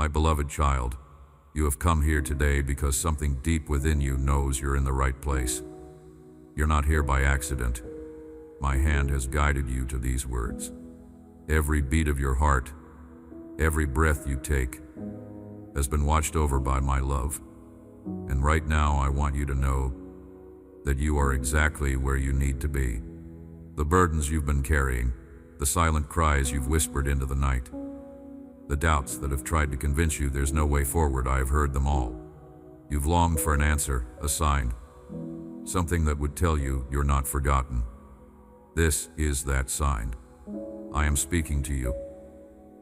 My beloved child, you have come here today because something deep within you knows you're in the right place. You're not here by accident. My hand has guided you to these words. Every beat of your heart, every breath you take, has been watched over by my love. And right now I want you to know that you are exactly where you need to be. The burdens you've been carrying, the silent cries you've whispered into the night, the doubts that have tried to convince you there's no way forward, I have heard them all. You've longed for an answer, a sign, something that would tell you you're not forgotten. This is that sign. I am speaking to you.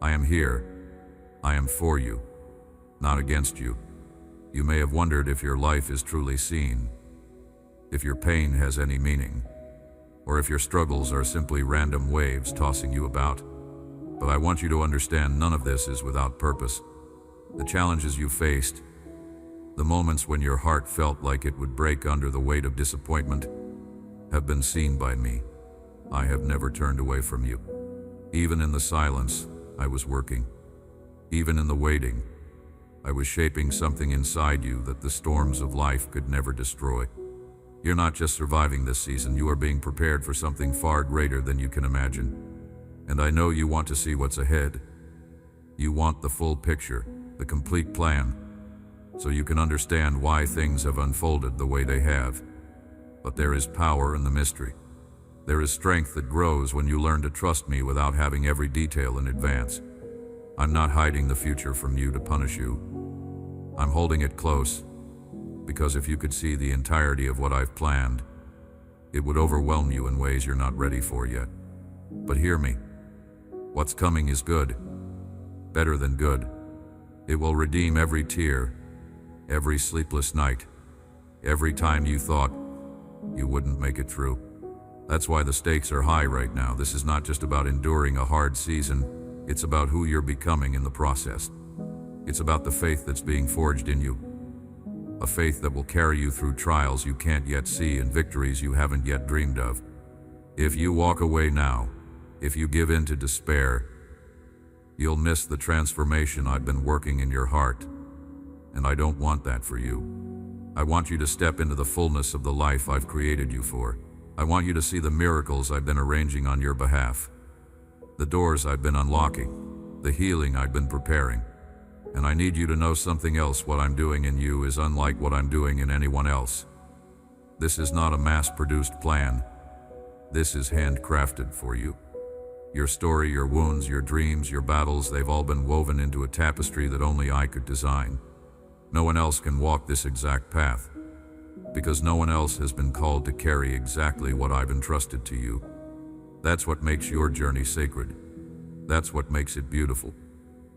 I am here. I am for you, not against you. You may have wondered if your life is truly seen, if your pain has any meaning, or if your struggles are simply random waves tossing you about. But I want you to understand none of this is without purpose. The challenges you faced, the moments when your heart felt like it would break under the weight of disappointment, have been seen by me. I have never turned away from you. Even in the silence, I was working. Even in the waiting, I was shaping something inside you that the storms of life could never destroy. You're not just surviving this season, you are being prepared for something far greater than you can imagine. And I know you want to see what's ahead. You want the full picture, the complete plan, so you can understand why things have unfolded the way they have. But there is power in the mystery. There is strength that grows when you learn to trust me without having every detail in advance. I'm not hiding the future from you to punish you. I'm holding it close, because if you could see the entirety of what I've planned, it would overwhelm you in ways you're not ready for yet. But hear me. What's coming is good, better than good. It will redeem every tear, every sleepless night, every time you thought you wouldn't make it through. That's why the stakes are high right now. This is not just about enduring a hard season, it's about who you're becoming in the process. It's about the faith that's being forged in you. A faith that will carry you through trials you can't yet see and victories you haven't yet dreamed of. If you walk away now, if you give in to despair, you'll miss the transformation I've been working in your heart. And I don't want that for you. I want you to step into the fullness of the life I've created you for. I want you to see the miracles I've been arranging on your behalf, the doors I've been unlocking, the healing I've been preparing. And I need you to know something else. What I'm doing in you is unlike what I'm doing in anyone else. This is not a mass-produced plan. This is handcrafted for you. Your story, your wounds, your dreams, your battles, they've all been woven into a tapestry that only I could design. No one else can walk this exact path, because no one else has been called to carry exactly what I've entrusted to you. That's what makes your journey sacred. That's what makes it beautiful.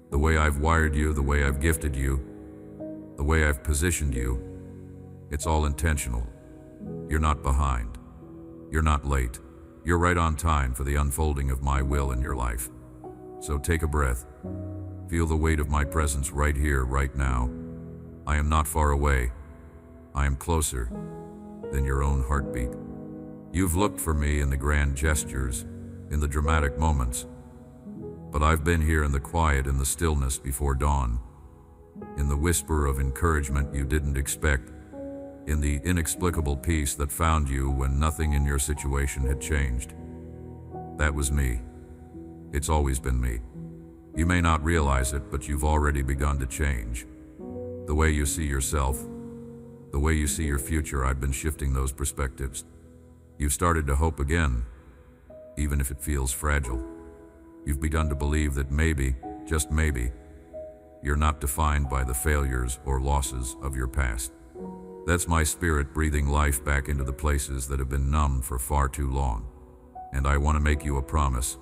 The way I've wired you, the way I've gifted you, the way I've positioned you, it's all intentional. You're not behind. You're not late. You're right on time for the unfolding of my will in your life. So take a breath. Feel the weight of my presence right here, right now. I am not far away. I am closer than your own heartbeat. You've looked for me in the grand gestures, in the dramatic moments, but I've been here in the quiet, in the stillness before dawn, in the whisper of encouragement you didn't expect, in the inexplicable peace that found you when nothing in your situation had changed. That was me. It's always been me. You may not realize it, but you've already begun to change. The way you see yourself, the way you see your future, I've been shifting those perspectives. You've started to hope again, even if it feels fragile. You've begun to believe that maybe, just maybe, you're not defined by the failures or losses of your past. That's my spirit breathing life back into the places that have been numb for far too long. And I want to make you a promise.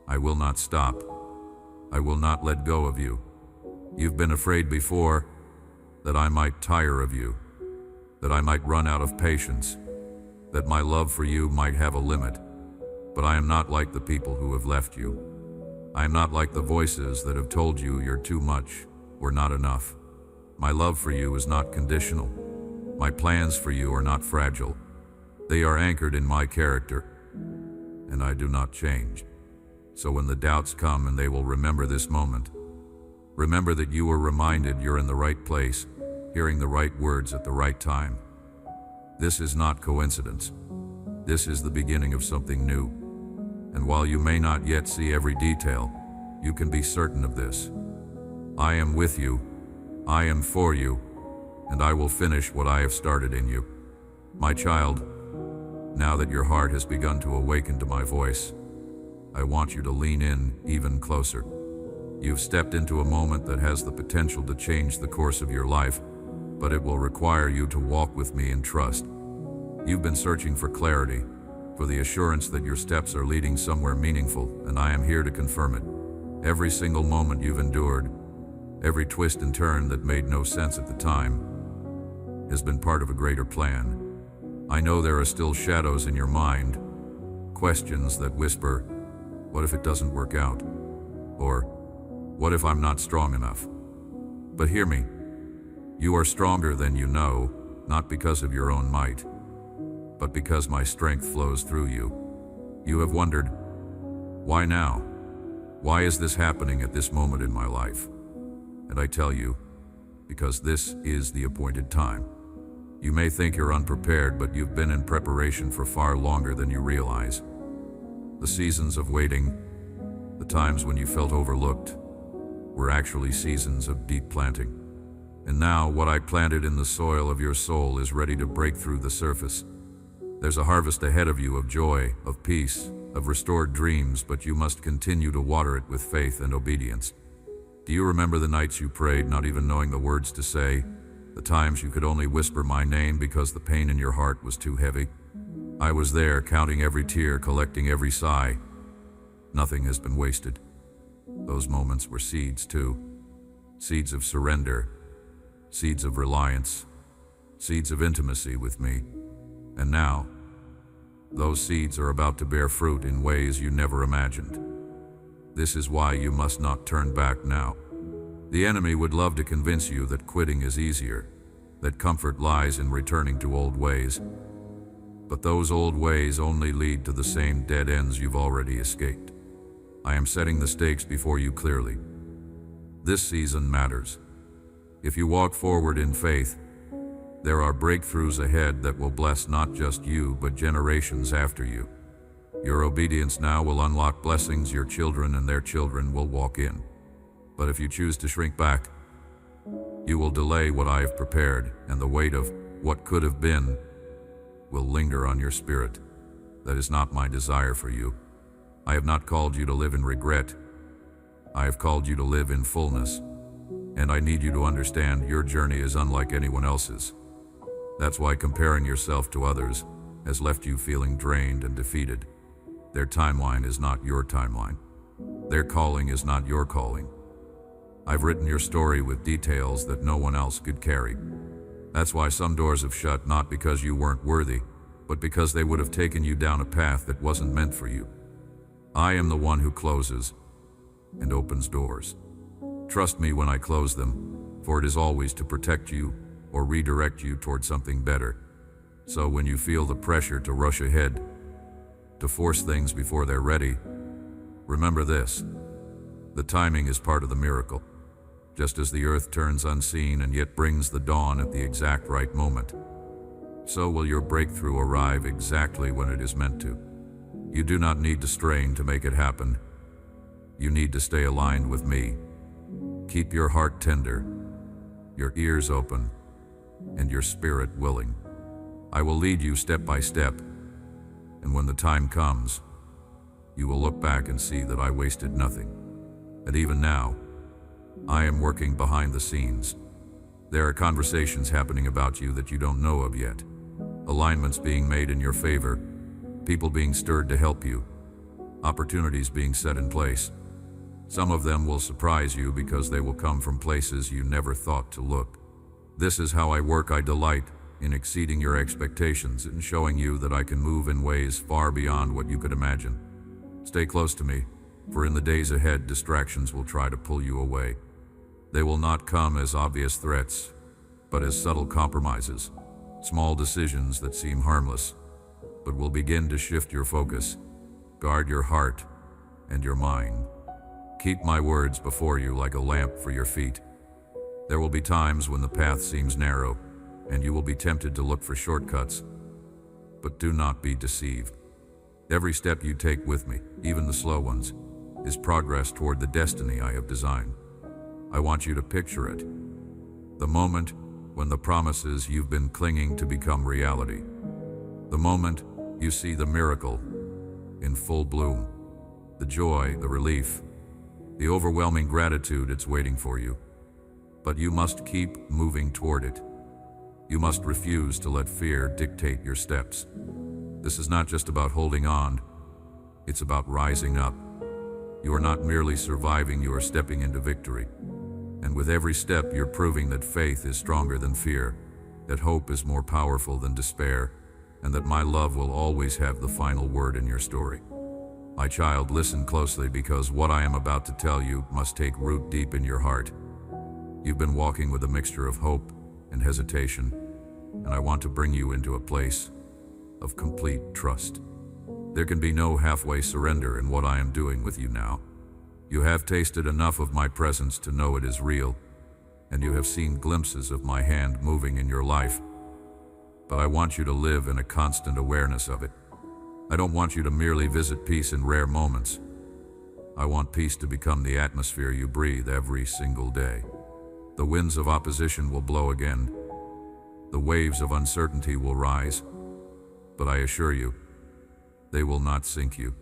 I will not stop. I will not let go of you. You've been afraid before that I might tire of you, that I might run out of patience, that my love for you might have a limit. But I am not like the people who have left you. I am not like the voices that have told you you're too much or not enough. My love for you is not conditional. My plans for you are not fragile. They are anchored in my character, and I do not change. So when the doubts come, and they will remember this moment, Remember that you were reminded you're in the right place, hearing the right words at the right time. This is not coincidence. This is the beginning of something new. And while you may not yet see every detail, you can be certain of this. I am with you, I am for you, and I will finish what I have started in you. My child, now that your heart has begun to awaken to my voice, I want you to lean in even closer. You've stepped into a moment that has the potential to change the course of your life, but it will require you to walk with me in trust. You've been searching for clarity, for the assurance that your steps are leading somewhere meaningful, and I am here to confirm it. Every single moment you've endured, every twist and turn that made no sense at the time, has been part of a greater plan. I know there are still shadows in your mind, questions that whisper, what if it doesn't work out? Or, what if I'm not strong enough? But hear me, you are stronger than you know, not because of your own might, but because my strength flows through you. You have wondered, why now? Why is this happening at this moment in my life? And I tell you, because this is the appointed time. You may think you're unprepared, but you've been in preparation for far longer than you realize. The seasons of waiting, the times when you felt overlooked, were actually seasons of deep planting. And now, what I planted in the soil of your soul is ready to break through the surface. There's a harvest ahead of you of joy, of peace, of restored dreams, but you must continue to water it with faith and obedience. Do you remember the nights you prayed, not even knowing the words to say? The times you could only whisper my name because the pain in your heart was too heavy? I was there, counting every tear, collecting every sigh. Nothing has been wasted. Those moments were seeds too. Seeds of surrender, seeds of reliance, seeds of intimacy with me. And now, those seeds are about to bear fruit in ways you never imagined. This is why you must not turn back now. The enemy would love to convince you that quitting is easier, that comfort lies in returning to old ways. But those old ways only lead to the same dead ends you've already escaped. I am setting the stakes before you clearly. This season matters. If you walk forward in faith, there are breakthroughs ahead that will bless not just you, but generations after you. Your obedience now will unlock blessings your children and their children will walk in. But if you choose to shrink back, you will delay what I have prepared, and the weight of what could have been will linger on your spirit. That is not my desire for you. I have not called you to live in regret. I have called you to live in fullness. And I need you to understand your journey is unlike anyone else's. That's why comparing yourself to others has left you feeling drained and defeated. Their timeline is not your timeline. Their calling is not your calling. I've written your story with details that no one else could carry. That's why some doors have shut, not because you weren't worthy, but because they would have taken you down a path that wasn't meant for you. I am the one who closes and opens doors. Trust me when I close them, for it is always to protect you or redirect you toward something better. So when you feel the pressure to rush ahead, to force things before they're ready, remember this: the timing is part of the miracle. Just as the earth turns unseen and yet brings the dawn at the exact right moment, so will your breakthrough arrive exactly when it is meant to. You do not need to strain to make it happen. You need to stay aligned with me. Keep your heart tender, your ears open, and your spirit willing. I will lead you step by step, and when the time comes, you will look back and see that I wasted nothing. And even now, I am working behind the scenes. There are conversations happening about you that you don't know of yet. Alignments being made in your favor, people being stirred to help you, opportunities being set in place. Some of them will surprise you because they will come from places you never thought to look. This is how I work. I delight in exceeding your expectations and showing you that I can move in ways far beyond what you could imagine. Stay close to me, for in the days ahead, distractions will try to pull you away. They will not come as obvious threats, but as subtle compromises, small decisions that seem harmless, but will begin to shift your focus. Guard your heart and your mind, Keep my words before you like a lamp for your feet. There will be times when the path seems narrow, and you will be tempted to look for shortcuts. But do not be deceived. Every step you take with me, even the slow ones, is progress toward the destiny I have designed. I want you to picture it. The moment when the promises you've been clinging to become reality. The moment you see the miracle in full bloom. The joy, the relief, the overwhelming gratitude it's waiting for you. But you must keep moving toward it. You must refuse to let fear dictate your steps. This is not just about holding on, it's about rising up. You are not merely surviving, you are stepping into victory. And with every step, you're proving that faith is stronger than fear, that hope is more powerful than despair, and that my love will always have the final word in your story. My child, listen closely, because what I am about to tell you must take root deep in your heart. You've been walking with a mixture of hope and hesitation, and I want to bring you into a place of complete trust. There can be no halfway surrender in what I am doing with you now. You have tasted enough of my presence to know it is real, and you have seen glimpses of my hand moving in your life. But I want you to live in a constant awareness of it. I don't want you to merely visit peace in rare moments. I want peace to become the atmosphere you breathe every single day. The winds of opposition will blow again. The waves of uncertainty will rise. But I assure you, they will not sink you.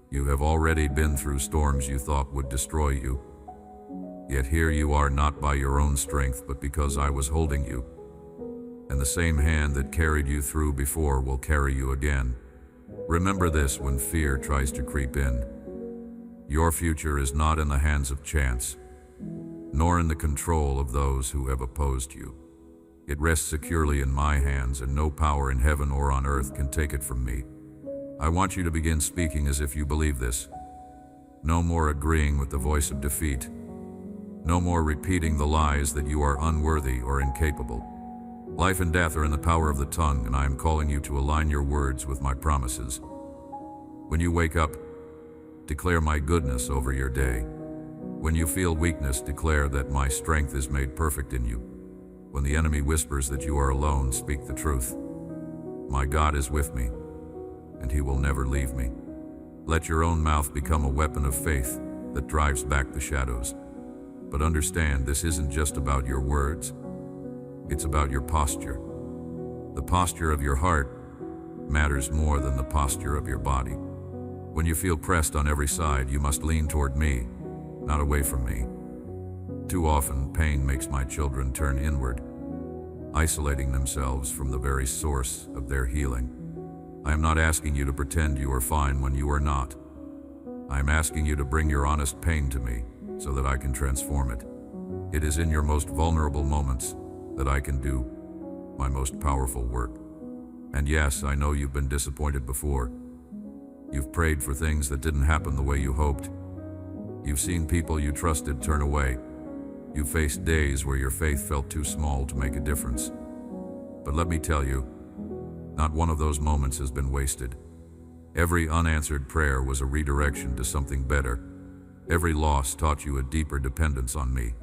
You have already been through storms you thought would destroy you. Yet here you are, not by your own strength, but because I was holding you. And the same hand that carried you through before will carry you again. Remember this when fear tries to creep in. Your future is not in the hands of chance, nor in the control of those who have opposed you. It rests securely in my hands, and no power in heaven or on earth can take it from me. I want you to begin speaking as if you believe this. No more agreeing with the voice of defeat. No more repeating the lies that you are unworthy or incapable. Life and death are in the power of the tongue, and I am calling you to align your words with my promises. When you wake up, declare my goodness over your day. When you feel weakness, declare that my strength is made perfect in you. When the enemy whispers that you are alone, speak the truth. My God is with me, and he will never leave me. Let your own mouth become a weapon of faith that drives back the shadows. But understand, this isn't just about your words. It's about your posture. The posture of your heart matters more than the posture of your body. When you feel pressed on every side, you must lean toward me, not away from me. Too often, pain makes my children turn inward, isolating themselves from the very source of their healing. I am not asking you to pretend you are fine when you are not. I am asking you to bring your honest pain to me so that I can transform it. It is in your most vulnerable moments that I can do my most powerful work. And yes, I know you've been disappointed before. You've prayed for things that didn't happen the way you hoped. You've seen people you trusted turn away. You've faced days where your faith felt too small to make a difference. But let me tell you, not one of those moments has been wasted. Every unanswered prayer was a redirection to something better. Every loss taught you a deeper dependence on me.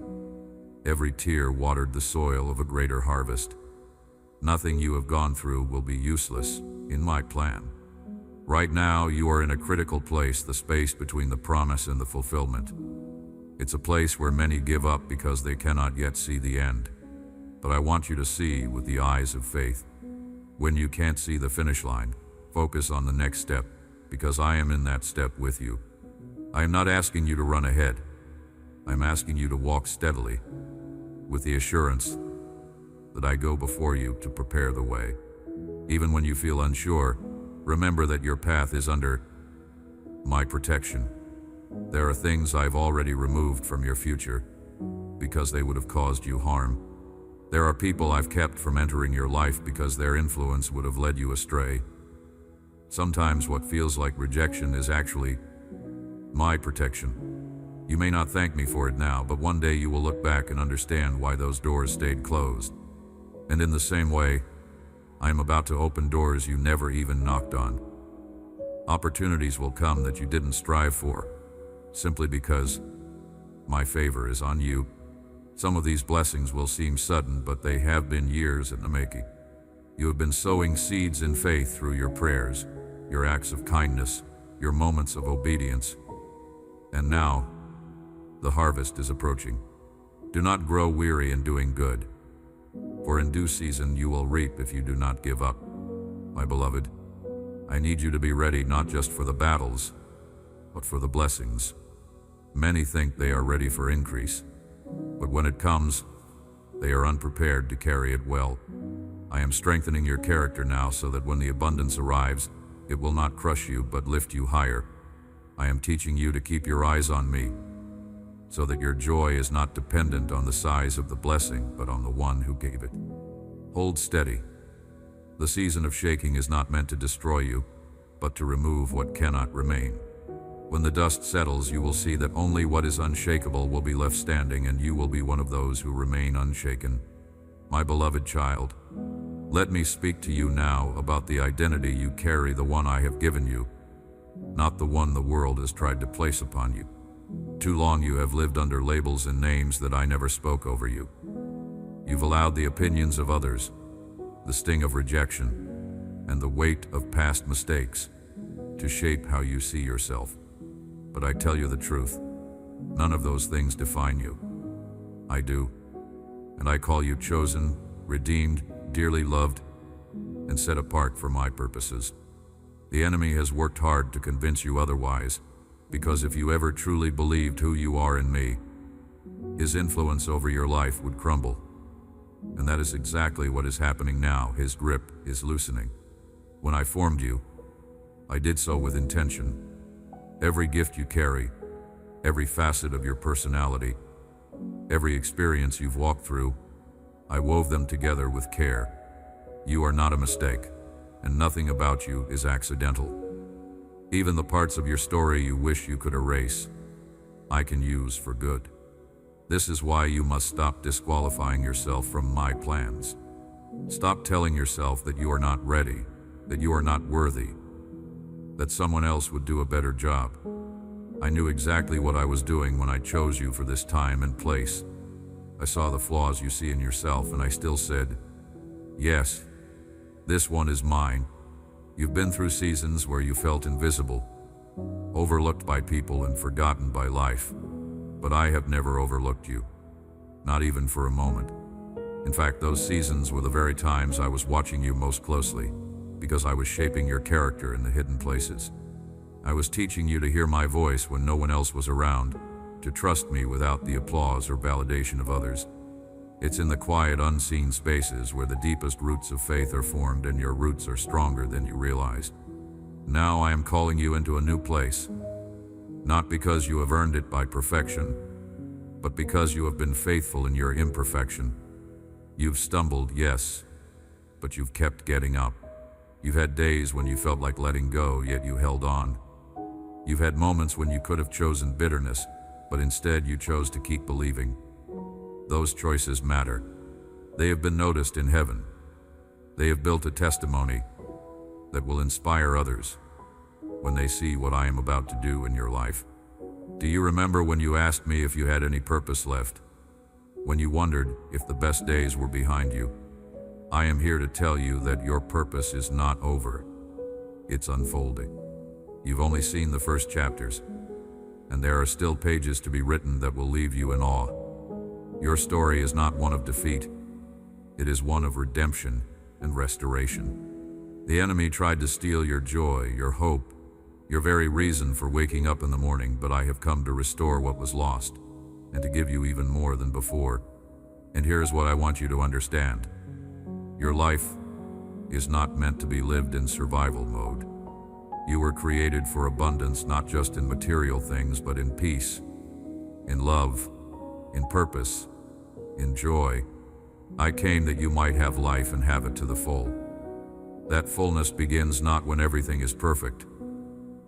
Every tear watered the soil of a greater harvest. Nothing you have gone through will be useless in my plan. Right now, you are in a critical place, the space between the promise and the fulfillment. It's a place where many give up because they cannot yet see the end. But I want you to see with the eyes of faith. When you can't see the finish line, focus on the next step, because I am in that step with you. I am not asking you to run ahead. I'm asking you to walk steadily, with the assurance that I go before you to prepare the way. Even when you feel unsure, remember that your path is under my protection. There are things I've already removed from your future because they would have caused you harm. There are people I've kept from entering your life because their influence would have led you astray. Sometimes what feels like rejection is actually my protection. You may not thank me for it now, but one day you will look back and understand why those doors stayed closed. And in the same way, I am about to open doors you never even knocked on. Opportunities will come that you didn't strive for, simply because My favor is on you. Some of these blessings will seem sudden, but they have been years in the making. You have been sowing seeds in faith through your prayers, your acts of kindness, your moments of obedience. And now, the harvest is approaching. Do not grow weary in doing good, for in due season you will reap if you do not give up. My beloved, I need you to be ready not just for the battles, but for the blessings. Many think they are ready for increase, but when it comes, they are unprepared to carry it well. I am strengthening your character now so that when the abundance arrives, it will not crush you but lift you higher. I am teaching you to keep your eyes on me, so that your joy is not dependent on the size of the blessing, but on the one who gave it. Hold steady. The season of shaking is not meant to destroy you, but to remove what cannot remain. When the dust settles, you will see that only what is unshakable will be left standing, and you will be one of those who remain unshaken. My beloved child, let me speak to you now about the identity you carry, the one I have given you, not the one the world has tried to place upon you. Too long you have lived under labels and names that I never spoke over you. You've allowed the opinions of others, the sting of rejection, and the weight of past mistakes to shape how you see yourself. But I tell you the truth, none of those things define you. I do, and I call you chosen, redeemed, dearly loved, and set apart for my purposes. The enemy has worked hard to convince you otherwise, because if you ever truly believed who you are in me, his influence over your life would crumble. And that is exactly what is happening now. His grip is loosening. When I formed you, I did so with intention. Every gift you carry, every facet of your personality, every experience you've walked through, I wove them together with care. You are not a mistake, and nothing about you is accidental. Even the parts of your story you wish you could erase, I can use for good. This is why you must stop disqualifying yourself from my plans. Stop telling yourself that you are not ready, that you are not worthy, that someone else would do a better job. I knew exactly what I was doing when I chose you for this time and place. I saw the flaws you see in yourself, and I still said, yes, this one is mine. You've been through seasons where you felt invisible, overlooked by people and forgotten by life. But I have never overlooked you, not even for a moment. In fact, those seasons were the very times I was watching you most closely, because I was shaping your character in the hidden places. I was teaching you to hear my voice when no one else was around, to trust me without the applause or validation of others. It's in the quiet, unseen spaces where the deepest roots of faith are formed, and your roots are stronger than you realized. Now I am calling you into a new place, not because you have earned it by perfection, but because you have been faithful in your imperfection. You've stumbled, yes, but you've kept getting up. You've had days when you felt like letting go, yet you held on. You've had moments when you could have chosen bitterness, but instead you chose to keep believing. Those choices matter. They have been noticed in heaven. They have built a testimony that will inspire others when they see what I am about to do in your life. Do you remember when you asked me if you had any purpose left? When you wondered if the best days were behind you? I am here to tell you that your purpose is not over. It's unfolding. You've only seen the first chapters, and there are still pages to be written that will leave you in awe. Your story is not one of defeat. It is one of redemption and restoration. The enemy tried to steal your joy, your hope, your very reason for waking up in the morning, but I have come to restore what was lost and to give you even more than before. And here's what I want you to understand. Your life is not meant to be lived in survival mode. You were created for abundance, not just in material things, but in peace, in love, in purpose, in joy. I came that you might have life and have it to the full. That fullness begins not when everything is perfect,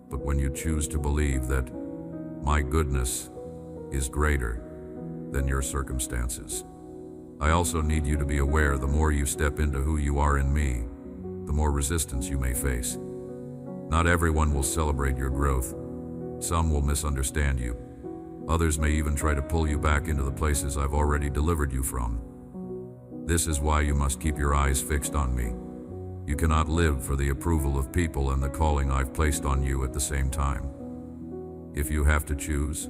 but when you choose to believe that my goodness is greater than your circumstances. I also need you to be aware the more you step into who you are in me, the more resistance you may face. Not everyone will celebrate your growth. Some will misunderstand you. Others may even try to pull you back into the places I've already delivered you from. This is why you must keep your eyes fixed on me. You cannot live for the approval of people and the calling I've placed on you at the same time. If you have to choose,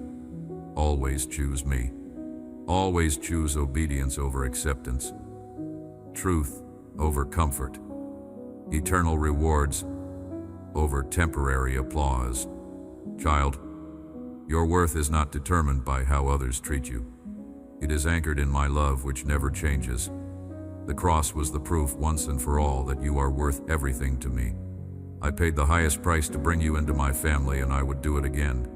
always choose me. Always choose obedience over acceptance, truth over comfort, eternal rewards over temporary applause. Child, your worth is not determined by how others treat you. It is anchored in my love, which never changes. The cross was the proof once and for all that you are worth everything to me. I paid the highest price to bring you into my family, and I would do it again.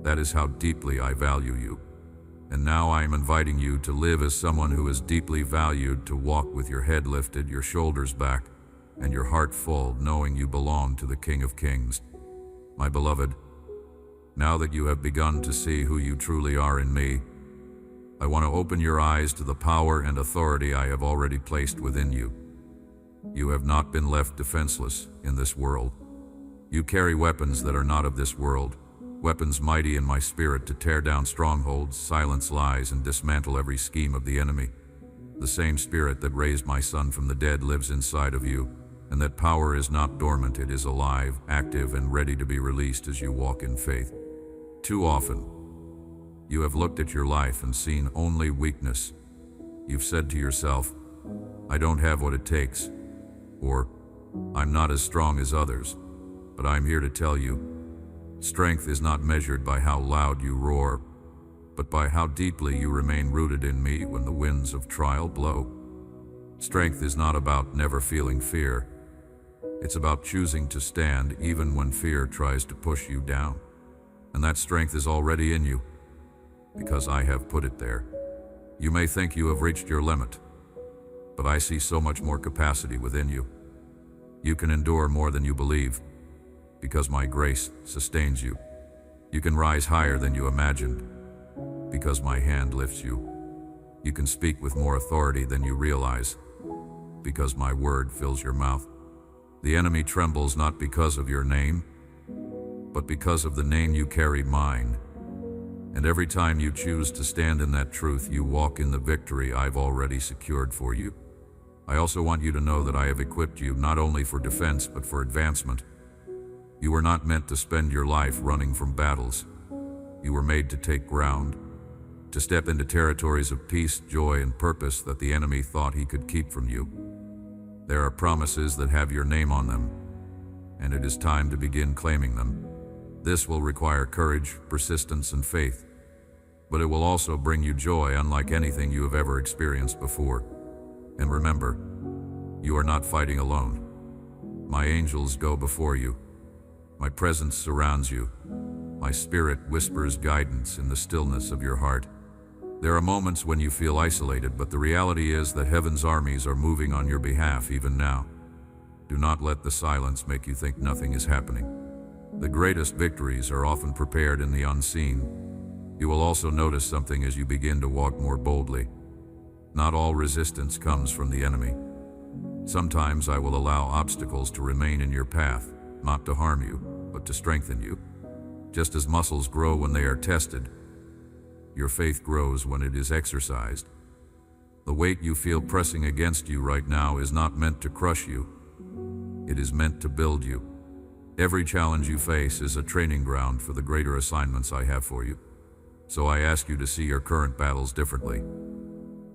That is how deeply I value you. And now I am inviting you to live as someone who is deeply valued, to walk with your head lifted, your shoulders back, and your heart full, knowing you belong to the King of Kings. My beloved, now that you have begun to see who you truly are in me, I want to open your eyes to the power and authority I have already placed within you. You have not been left defenseless in this world. You carry weapons that are not of this world, weapons mighty in my spirit to tear down strongholds, silence lies, and dismantle every scheme of the enemy. The same spirit that raised my son from the dead lives inside of you, and that power is not dormant, it is alive, active, and ready to be released as you walk in faith. Too often, you have looked at your life and seen only weakness. You've said to yourself, I don't have what it takes, or I'm not as strong as others. But I'm here to tell you, strength is not measured by how loud you roar, but by how deeply you remain rooted in me when the winds of trial blow. Strength is not about never feeling fear. It's about choosing to stand even when fear tries to push you down. And that strength is already in you, because I have put it there. You may think you have reached your limit, but I see so much more capacity within you. You can endure more than you believe, because my grace sustains you. You can rise higher than you imagined, because my hand lifts you. You can speak with more authority than you realize, because my word fills your mouth. The enemy trembles not because of your name, but because of the name you carry, mine. And every time you choose to stand in that truth, you walk in the victory I've already secured for you. I also want you to know that I have equipped you not only for defense, but for advancement. You were not meant to spend your life running from battles. You were made to take ground, to step into territories of peace, joy, and purpose that the enemy thought he could keep from you. There are promises that have your name on them, and it is time to begin claiming them. This will require courage, persistence, and faith, but it will also bring you joy unlike anything you have ever experienced before. And remember, you are not fighting alone. My angels go before you. My presence surrounds you. My spirit whispers guidance in the stillness of your heart. There are moments when you feel isolated, but the reality is that heaven's armies are moving on your behalf even now. Do not let the silence make you think nothing is happening. The greatest victories are often prepared in the unseen. You will also notice something as you begin to walk more boldly. Not all resistance comes from the enemy. Sometimes I will allow obstacles to remain in your path, not to harm you, but to strengthen you. Just as muscles grow when they are tested, your faith grows when it is exercised. The weight you feel pressing against you right now is not meant to crush you. It is meant to build you. Every challenge you face is a training ground for the greater assignments I have for you. So I ask you to see your current battles differently.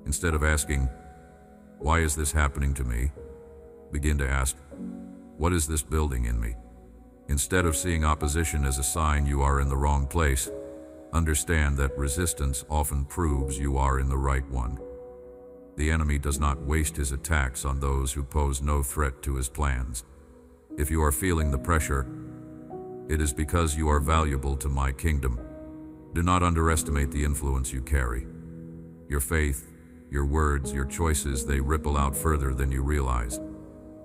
Instead of asking, why is this happening to me? Begin to ask, what is this building in me? Instead of seeing opposition as a sign you are in the wrong place, understand that resistance often proves you are in the right one. The enemy does not waste his attacks on those who pose no threat to his plans. If you are feeling the pressure, it is because you are valuable to my kingdom. Do not underestimate the influence you carry. Your faith, your words, your choices, they ripple out further than you realize.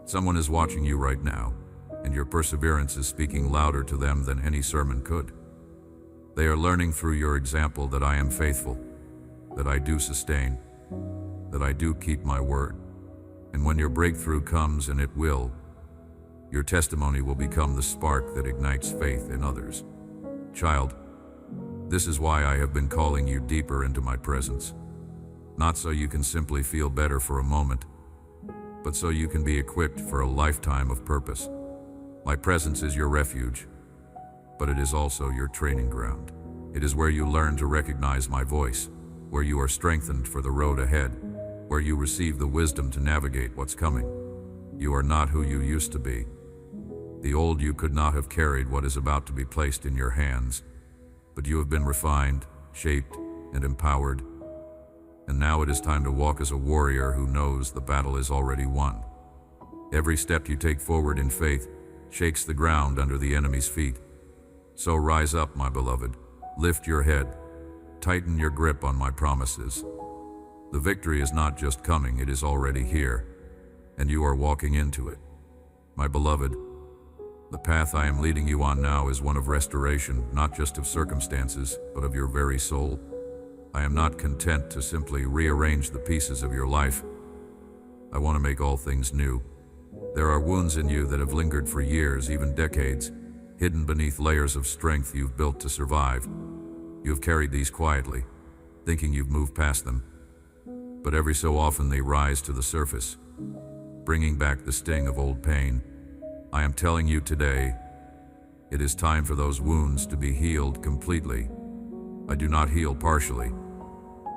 Someone is watching you right now, and your perseverance is speaking louder to them than any sermon could. They are learning through your example that I am faithful, that I do sustain, that I do keep my word. And when your breakthrough comes, and it will, your testimony will become the spark that ignites faith in others. Child, This is why I have been calling you deeper into my presence. Not so you can simply feel better for a moment, but so you can be equipped for a lifetime of purpose. My presence is your refuge, but it is also your training ground. It is where you learn to recognize my voice, where you are strengthened for the road ahead, where you receive the wisdom to navigate what's coming. You are not who you used to be. The old you could not have carried what is about to be placed in your hands, but you have been refined, shaped, and empowered. And now it is time to walk as a warrior who knows the battle is already won. Every step you take forward in faith shakes the ground under the enemy's feet. So rise up, my beloved. Lift your head. Tighten your grip on my promises. The victory is not just coming, it is already here, and you are walking into it. My beloved, the path I am leading you on now is one of restoration, not just of circumstances, but of your very soul. I am not content to simply rearrange the pieces of your life. I want to make all things new. There are wounds in you that have lingered for years, even decades, hidden beneath layers of strength you've built to survive. You have carried these quietly, thinking you've moved past them. But every so often they rise to the surface, bringing back the sting of old pain. I am telling you today, it is time for those wounds to be healed completely. I do not heal partially.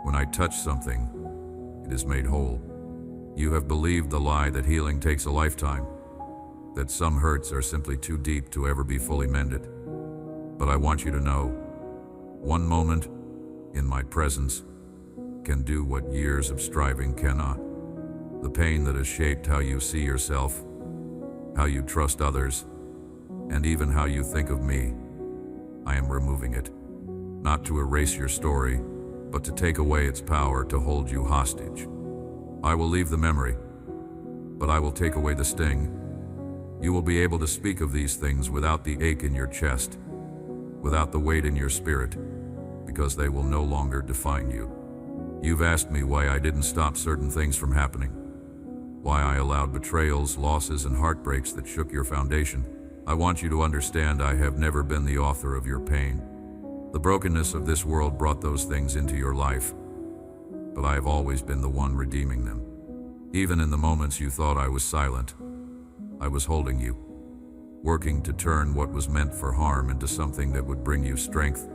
When I touch something, it is made whole. You have believed the lie that healing takes a lifetime, that some hurts are simply too deep to ever be fully mended. But I want you to know, one moment in my presence can do what years of striving cannot. The pain that has shaped how you see yourself, how you trust others, and even how you think of me, I am removing it. Not to erase your story, but to take away its power to hold you hostage. I will leave the memory, but I will take away the sting. You will be able to speak of these things without the ache in your chest, without the weight in your spirit, because they will no longer define you. You've asked me why I didn't stop certain things from happening, why I allowed betrayals, losses, and heartbreaks that shook your foundation. I want you to understand I have never been the author of your pain. The brokenness of this world brought those things into your life, but I have always been the one redeeming them. Even in the moments you thought I was silent, I was holding you, working to turn what was meant for harm into something that would bring you strength,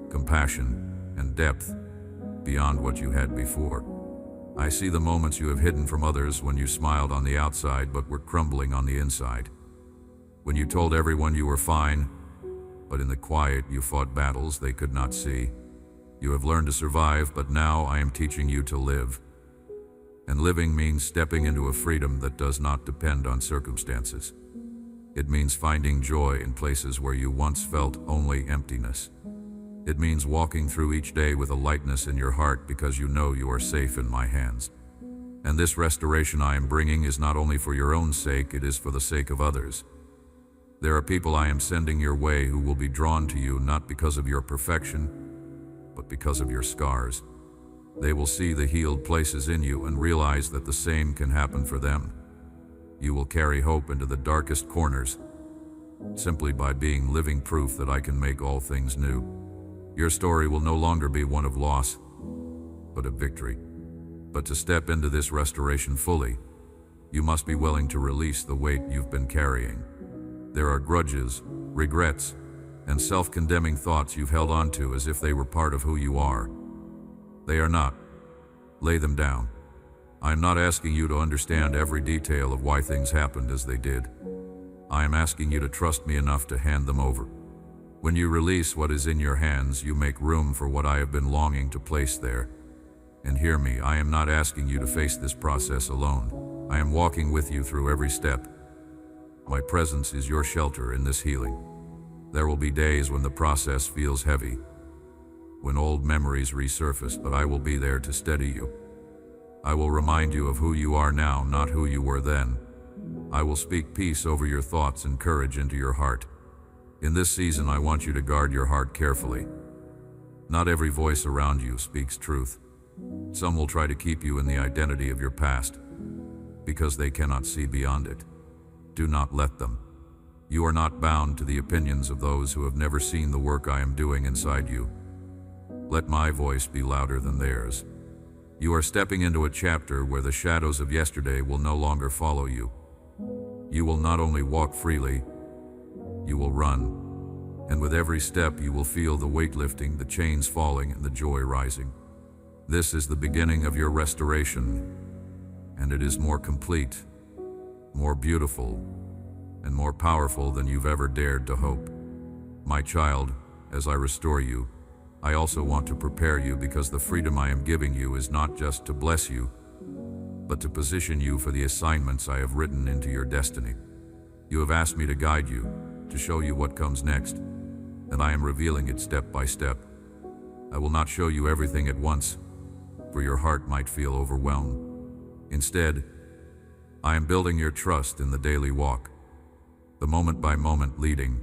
compassion, and depth beyond what you had before. I see the moments you have hidden from others when you smiled on the outside but were crumbling on the inside. When you told everyone you were fine, but in the quiet you fought battles they could not see. You have learned to survive, but now I am teaching you to live. And living means stepping into a freedom that does not depend on circumstances. It means finding joy in places where you once felt only emptiness. It means walking through each day with a lightness in your heart because you know you are safe in my hands. And this restoration I am bringing is not only for your own sake, it is for the sake of others. There are people I am sending your way who will be drawn to you not because of your perfection, but because of your scars. They will see the healed places in you and realize that the same can happen for them. You will carry hope into the darkest corners, simply by being living proof that I can make all things new. Your story will no longer be one of loss, but of victory. But to step into this restoration fully, you must be willing to release the weight you've been carrying. There are grudges, regrets, and self-condemning thoughts you've held onto as if they were part of who you are. They are not. Lay them down. I am not asking you to understand every detail of why things happened as they did. I am asking you to trust me enough to hand them over. When you release what is in your hands, you make room for what I have been longing to place there. And hear me, I am not asking you to face this process alone. I am walking with you through every step. My presence is your shelter in this healing. There will be days when the process feels heavy, when old memories resurface, but I will be there to steady you. I will remind you of who you are now, not who you were then. I will speak peace over your thoughts and courage into your heart. In this season, I want you to guard your heart carefully. Not every voice around you speaks truth. Some will try to keep you in the identity of your past, because they cannot see beyond it. Do not let them. You are not bound to the opinions of those who have never seen the work I am doing inside you. Let my voice be louder than theirs. You are stepping into a chapter where the shadows of yesterday will no longer follow you. You will not only walk freely, you will run. And with every step you will feel the weight lifting, the chains falling, and the joy rising. This is the beginning of your restoration, and it is more complete, more beautiful, and more powerful than you've ever dared to hope. My child, as I restore you, I also want to prepare you, because the freedom I am giving you is not just to bless you, but to position you for the assignments I have written into your destiny. You have asked me to guide you, to show you what comes next, and I am revealing it step by step. I will not show you everything at once, for your heart might feel overwhelmed. Instead, I am building your trust in the daily walk, the moment-by-moment leading,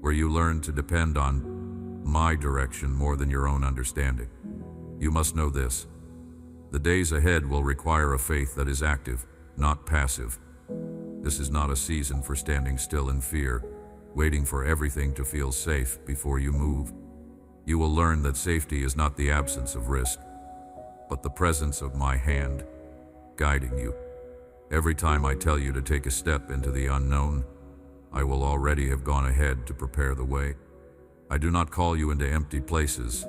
where you learn to depend on my direction more than your own understanding. You must know this: the days ahead will require a faith that is active, not passive. This is not a season for standing still in fear, waiting for everything to feel safe before you move. You will learn that safety is not the absence of risk, but the presence of my hand guiding you. Every time I tell you to take a step into the unknown, I will already have gone ahead to prepare the way. I do not call you into empty places.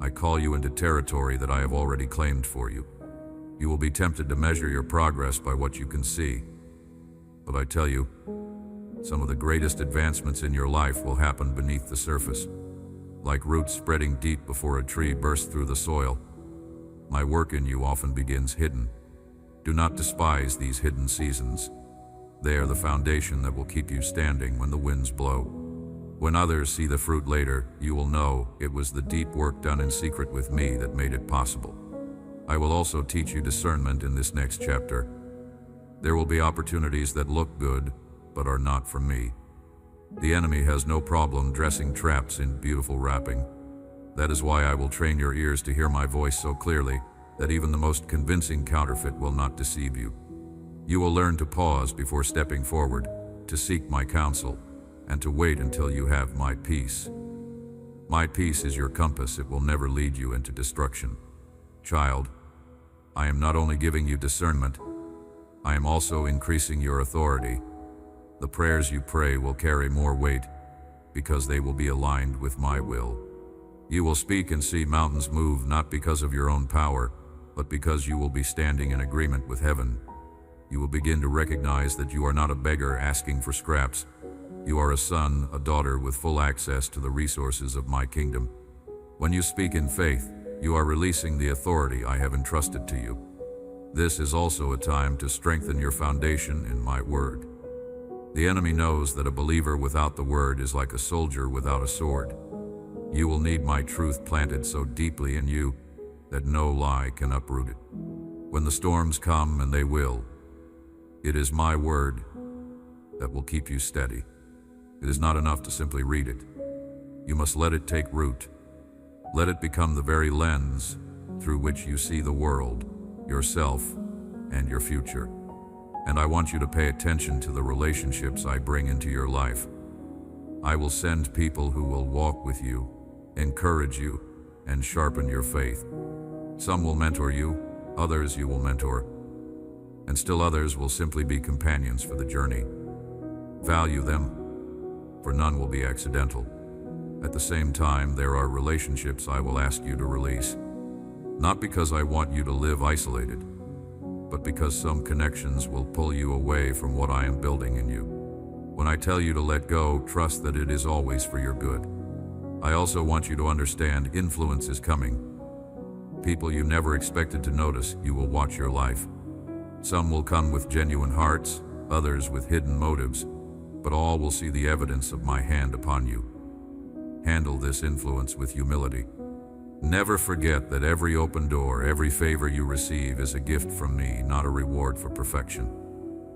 I call you into territory that I have already claimed for you. You will be tempted to measure your progress by what you can see. But I tell you, some of the greatest advancements in your life will happen beneath the surface. Like roots spreading deep before a tree bursts through the soil, my work in you often begins hidden. Do not despise these hidden seasons. They are the foundation that will keep you standing when the winds blow. When others see the fruit later, you will know it was the deep work done in secret with me that made it possible. I will also teach you discernment in this next chapter. There will be opportunities that look good, but are not from me. The enemy has no problem dressing traps in beautiful wrapping. That is why I will train your ears to hear my voice so clearly that even the most convincing counterfeit will not deceive you. You will learn to pause before stepping forward, to seek my counsel, and to wait until you have my peace. My peace is your compass. It will never lead you into destruction. Child, I am not only giving you discernment, I am also increasing your authority. The prayers you pray will carry more weight because they will be aligned with my will. You will speak and see mountains move, not because of your own power, but because you will be standing in agreement with heaven. You will begin to recognize that you are not a beggar asking for scraps. You are a son, a daughter with full access to the resources of my kingdom. When you speak in faith, you are releasing the authority I have entrusted to you. This is also a time to strengthen your foundation in my word. The enemy knows that a believer without the word is like a soldier without a sword. You will need my truth planted so deeply in you that no lie can uproot it. When the storms come, and they will, it is my word that will keep you steady. It is not enough to simply read it. You must let it take root. Let it become the very lens through which you see the world, yourself, and your future. And I want you to pay attention to the relationships I bring into your life. I will send people who will walk with you, encourage you, and sharpen your faith. Some will mentor you, others you will mentor, and still others will simply be companions for the journey. Value them, for none will be accidental. At the same time, there are relationships I will ask you to release. Not because I want you to live isolated, but because some connections will pull you away from what I am building in you. When I tell you to let go, trust that it is always for your good. I also want you to understand influence is coming. People you never expected to notice, you will watch your life. Some will come with genuine hearts, others with hidden motives, but all will see the evidence of my hand upon you. Handle this influence with humility. Never forget that every open door, every favor you receive is a gift from me, not a reward for perfection.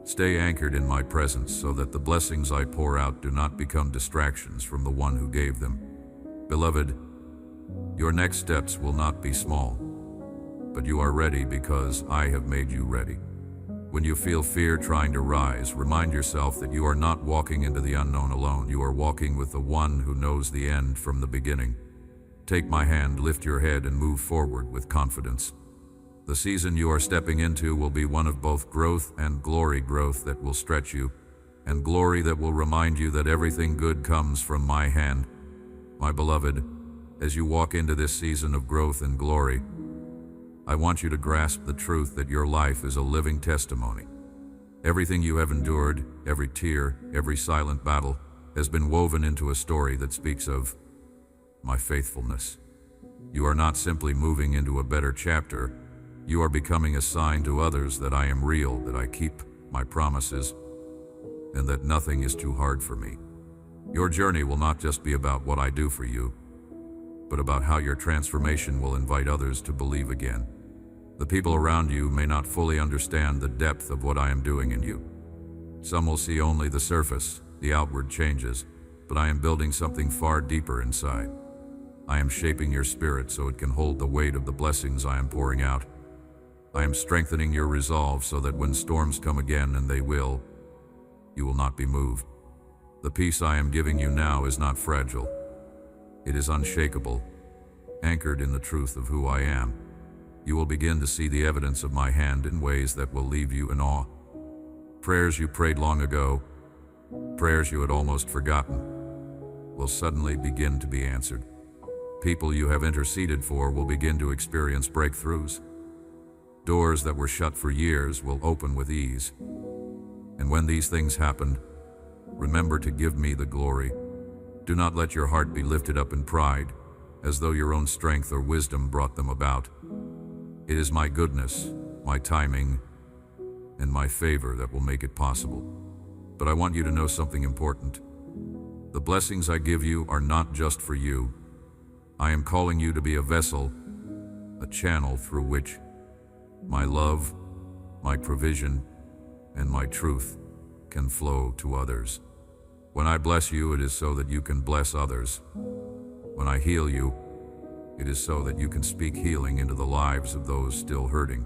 Stay anchored in my presence so that the blessings I pour out do not become distractions from the one who gave them. Beloved, your next steps will not be small, but you are ready because I have made you ready. When you feel fear trying to rise, remind yourself that you are not walking into the unknown alone. You are walking with the one who knows the end from the beginning. Take my hand, lift your head, and move forward with confidence. The season you are stepping into will be one of both growth and glory, growth that will stretch you, and glory that will remind you that everything good comes from my hand. My beloved, as you walk into this season of growth and glory, I want you to grasp the truth that your life is a living testimony. Everything you have endured, every tear, every silent battle, has been woven into a story that speaks of my faithfulness. You are not simply moving into a better chapter. You are becoming a sign to others that I am real, that I keep my promises, and that nothing is too hard for me. Your journey will not just be about what I do for you, but about how your transformation will invite others to believe again. The people around you may not fully understand the depth of what I am doing in you. Some will see only the surface, the outward changes, but I am building something far deeper inside. I am shaping your spirit so it can hold the weight of the blessings I am pouring out. I am strengthening your resolve so that when storms come again, and they will, you will not be moved. The peace I am giving you now is not fragile. It is unshakable, anchored in the truth of who I am. You will begin to see the evidence of my hand in ways that will leave you in awe. Prayers you prayed long ago, prayers you had almost forgotten, will suddenly begin to be answered. People you have interceded for will begin to experience breakthroughs. Doors that were shut for years will open with ease. And when these things happen, remember to give me the glory. Do not let your heart be lifted up in pride, as though your own strength or wisdom brought them about. It is my goodness, my timing, and my favor that will make it possible. But I want you to know something important. The blessings I give you are not just for you. I am calling you to be a vessel, a channel through which my love, my provision, and my truth can flow to others. When I bless you, it is so that you can bless others. When I heal you, it is so that you can speak healing into the lives of those still hurting.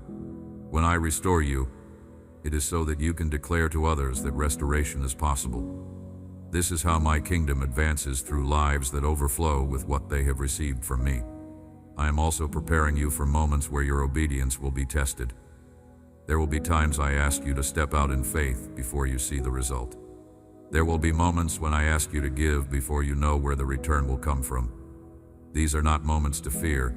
When I restore you, it is so that you can declare to others that restoration is possible. This is how my kingdom advances, through lives that overflow with what they have received from me. I am also preparing you for moments where your obedience will be tested. There will be times I ask you to step out in faith before you see the result. There will be moments when I ask you to give before you know where the return will come from. These are not moments to fear,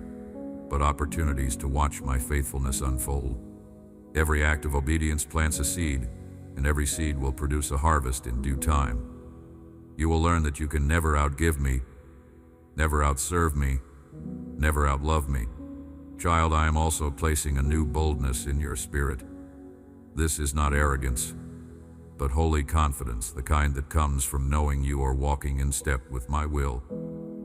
but opportunities to watch my faithfulness unfold. Every act of obedience plants a seed, and every seed will produce a harvest in due time. You will learn that you can never outgive me, never outserve me, never outlove me. Child, I am also placing a new boldness in your spirit. This is not arrogance, but holy confidence, the kind that comes from knowing you are walking in step with my will.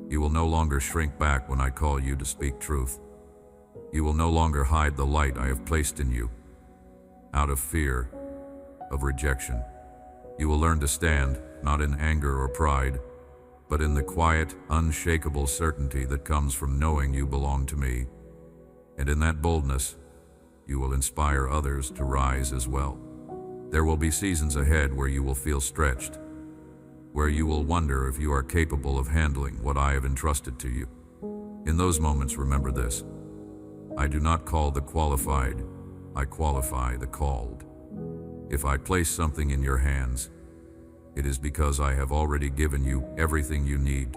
You will no longer shrink back when I call you to speak truth. You will no longer hide the light I have placed in you, out of fear of rejection. You will learn to stand, not in anger or pride, but in the quiet, unshakable certainty that comes from knowing you belong to me. And in that boldness, you will inspire others to rise as well. There will be seasons ahead where you will feel stretched, where you will wonder if you are capable of handling what I have entrusted to you. In those moments, remember this: I do not call the qualified, I qualify the called. If I place something in your hands, it is because I have already given you everything you need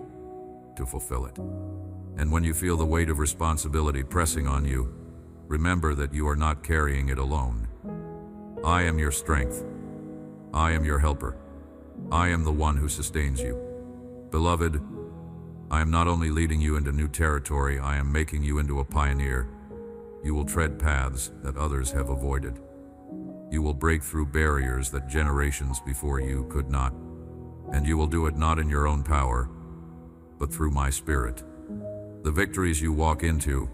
to fulfill it. And when you feel the weight of responsibility pressing on you, remember that you are not carrying it alone. I am your strength. I am your helper. I am the one who sustains you. Beloved, I am not only leading you into new territory, I am making you into a pioneer. You will tread paths that others have avoided. You will break through barriers that generations before you could not. And you will do it not in your own power, but through my Spirit. The victories you walk into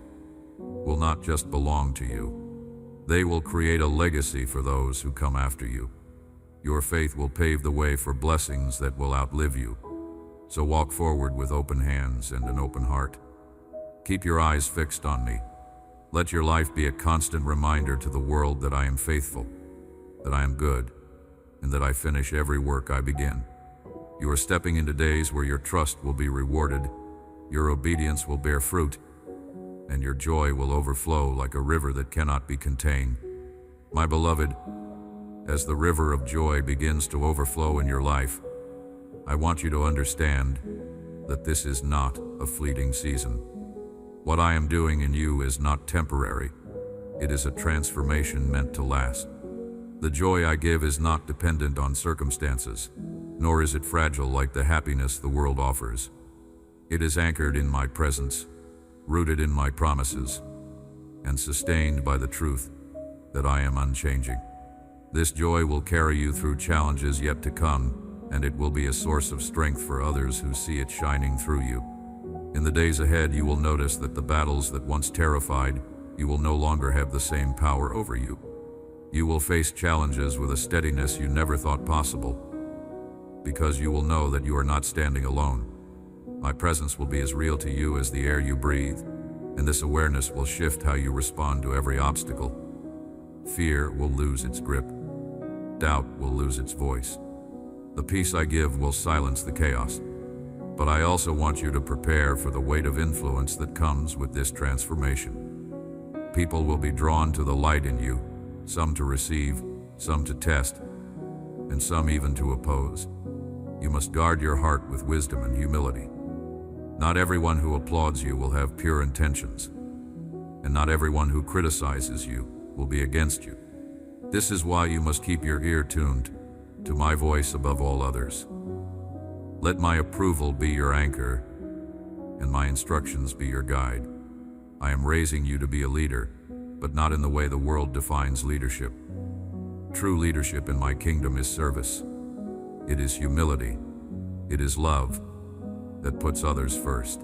will not just belong to you. They will create a legacy for those who come after you. Your faith will pave the way for blessings that will outlive you. So walk forward with open hands and an open heart. Keep your eyes fixed on me. Let your life be a constant reminder to the world that I am faithful, that I am good, and that I finish every work I begin. You are stepping into days where your trust will be rewarded, Your obedience will bear fruit, and your joy will overflow like a river that cannot be contained. My beloved, as the river of joy begins to overflow in your life, I want you to understand that this is not a fleeting season. What I am doing in you is not temporary. It is a transformation meant to last. The joy I give is not dependent on circumstances, nor is it fragile like the happiness the world offers. It is anchored in my presence, rooted in my promises, and sustained by the truth that I am unchanging. This joy will carry you through challenges yet to come, and it will be a source of strength for others who see it shining through you. In the days ahead, you will notice that the battles that once terrified you will no longer have the same power over you. You will face challenges with a steadiness you never thought possible, because you will know that you are not standing alone. My presence will be as real to you as the air you breathe, and this awareness will shift how you respond to every obstacle. Fear will lose its grip. Doubt will lose its voice. The peace I give will silence the chaos. But I also want you to prepare for the weight of influence that comes with this transformation. People will be drawn to the light in you, some to receive, some to test, and some even to oppose. You must guard your heart with wisdom and humility. Not everyone who applauds you will have pure intentions, and not everyone who criticizes you will be against you. This is why you must keep your ear tuned to my voice above all others. Let my approval be your anchor, and my instructions be your guide. I am raising you to be a leader, but not in the way the world defines leadership. True leadership in my kingdom is service. It is humility. It is love that puts others first.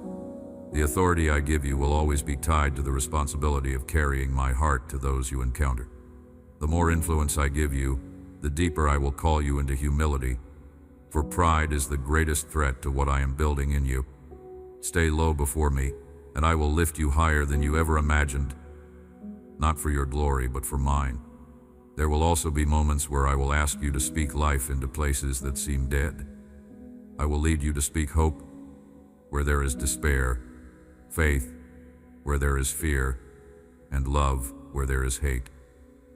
The authority I give you will always be tied to the responsibility of carrying my heart to those you encounter. The more influence I give you, the deeper I will call you into humility, for pride is the greatest threat to what I am building in you. Stay low before me, and I will lift you higher than you ever imagined, not for your glory, but for mine. There will also be moments where I will ask you to speak life into places that seem dead. I will lead you to speak hope where there is despair, faith where there is fear, and love where there is hate.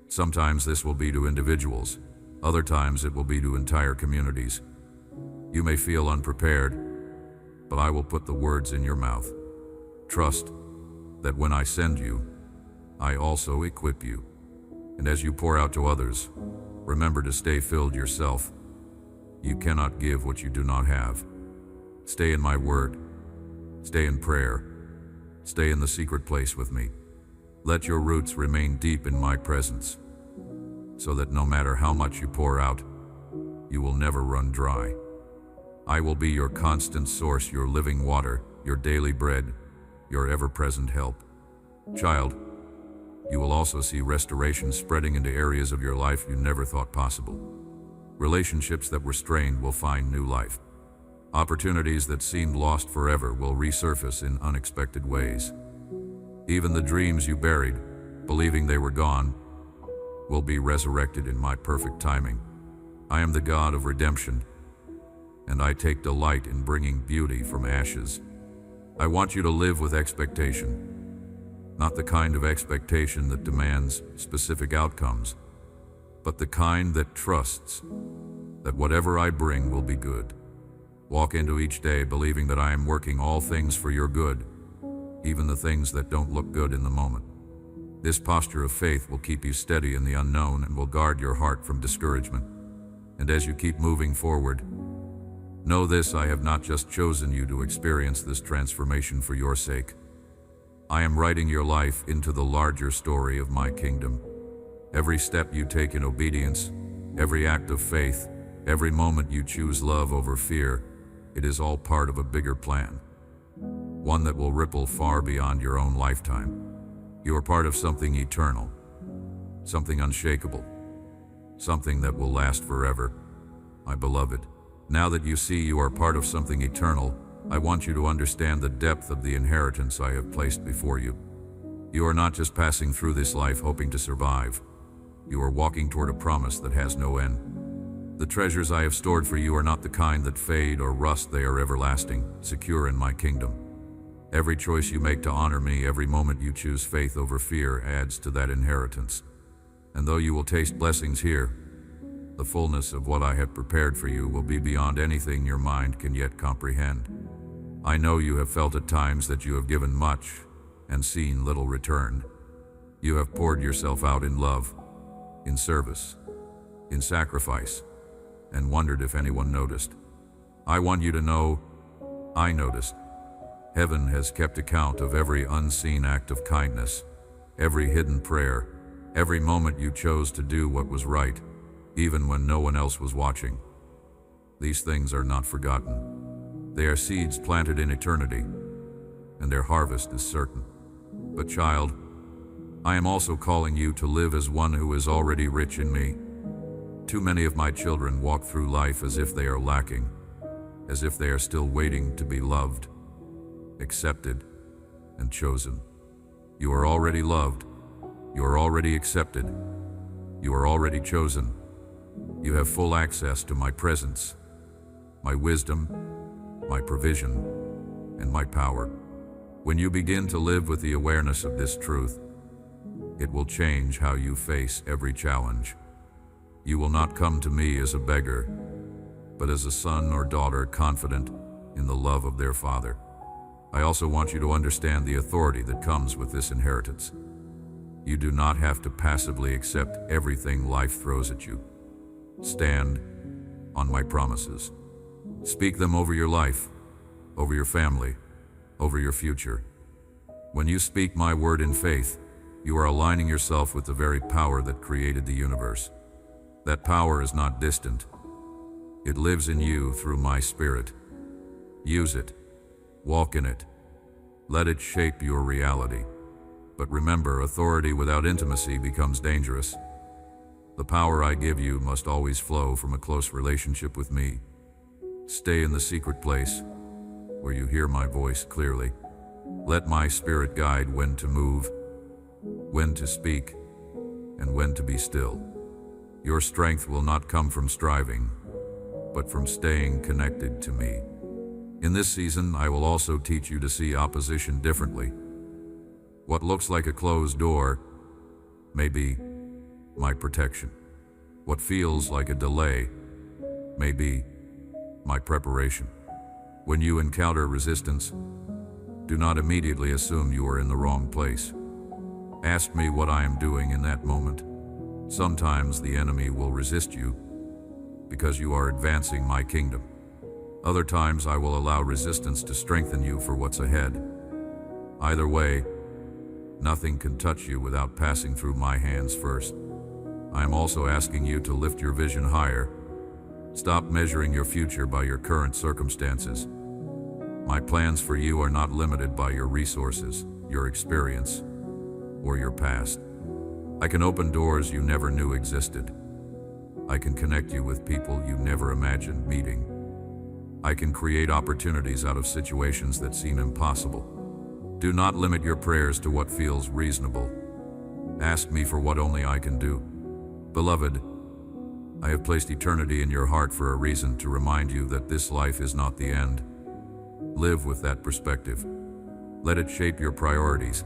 Sometimes this will be to individuals, other times it will be to entire communities. You may feel unprepared, but I will put the words in your mouth. Trust that when I send you, I also equip you. And as you pour out to others, remember to stay filled yourself. You cannot give what you do not have. Stay in my word. Stay in prayer. Stay in the secret place with me. Let your roots remain deep in my presence, so that no matter how much you pour out, you will never run dry. I will be your constant source, your living water, your daily bread, your ever-present help. Child, you will also see restoration spreading into areas of your life you never thought possible. Relationships that were strained will find new life. Opportunities that seemed lost forever will resurface in unexpected ways. Even the dreams you buried, believing they were gone, will be resurrected in my perfect timing. I am the God of redemption, and I take delight in bringing beauty from ashes. I want you to live with expectation, not the kind of expectation that demands specific outcomes, but the kind that trusts that whatever I bring will be good. Walk into each day believing that I am working all things for your good, even the things that don't look good in the moment. This posture of faith will keep you steady in the unknown and will guard your heart from discouragement. And as you keep moving forward, know this: I have not just chosen you to experience this transformation for your sake. I am writing your life into the larger story of my kingdom. Every step you take in obedience, every act of faith, every moment you choose love over fear, it is all part of a bigger plan, one that will ripple far beyond your own lifetime. You are part of something eternal, something unshakable, something that will last forever. My beloved, now that you see you are part of something eternal, I want you to understand the depth of the inheritance I have placed before you. You are not just passing through this life hoping to survive. You are walking toward a promise that has no end. The treasures I have stored for you are not the kind that fade or rust. They are everlasting, secure in my kingdom. Every choice you make to honor me, every moment you choose faith over fear adds to that inheritance. And though you will taste blessings here, the fullness of what I have prepared for you will be beyond anything your mind can yet comprehend. I know you have felt at times that you have given much and seen little return. You have poured yourself out in love, in service, in sacrifice, and wondered if anyone noticed. I want you to know, I noticed. Heaven has kept account of every unseen act of kindness, every hidden prayer, every moment you chose to do what was right, even when no one else was watching. These things are not forgotten. They are seeds planted in eternity, and their harvest is certain. But child, I am also calling you to live as one who is already rich in me. Too many of my children walk through life as if they are lacking, as if they are still waiting to be loved, accepted, and chosen. You are already loved. You are already accepted. You are already chosen. You have full access to my presence, my wisdom, my provision, and my power. When you begin to live with the awareness of this truth, it will change how you face every challenge. You will not come to me as a beggar, but as a son or daughter confident in the love of their father. I also want you to understand the authority that comes with this inheritance. You do not have to passively accept everything life throws at you. Stand on my promises. Speak them over your life, over your family, over your future. When you speak my word in faith, you are aligning yourself with the very power that created the universe. That power is not distant. It lives in you through my spirit. Use it. Walk in it. Let it shape your reality. But remember, authority without intimacy becomes dangerous. The power I give you must always flow from a close relationship with me. Stay in the secret place, where you hear my voice clearly. Let my spirit guide when to move, when to speak, and when to be still. Your strength will not come from striving, but from staying connected to me. In this season, I will also teach you to see opposition differently. What looks like a closed door may be my protection. What feels like a delay may be my preparation. When you encounter resistance, do not immediately assume you are in the wrong place. Ask me what I am doing in that moment. Sometimes the enemy will resist you because you are advancing my kingdom. Other times I will allow resistance to strengthen you for what's ahead. Either way, nothing can touch you without passing through my hands first. I am also asking you to lift your vision higher. Stop measuring your future by your current circumstances. My plans for you are not limited by your resources, your experience, or your past. I can open doors you never knew existed. I can connect you with people you never imagined meeting. I can create opportunities out of situations that seem impossible. Do not limit your prayers to what feels reasonable. Ask me for what only I can do. Beloved, I have placed eternity in your heart for a reason, to remind you that this life is not the end. Live with that perspective. Let it shape your priorities,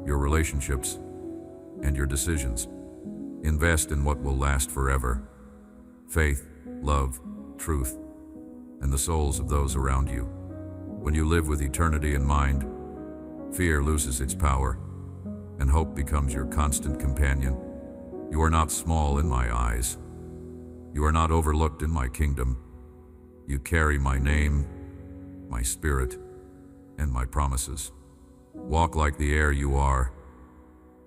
your relationships, and your decisions. Invest in what will last forever: faith, love, truth, and the souls of those around you. When you live with eternity in mind, fear loses its power, and hope becomes your constant companion. You are not small in my eyes. You are not overlooked in my kingdom. You carry my name, my spirit, and my promises. Walk like the air you are,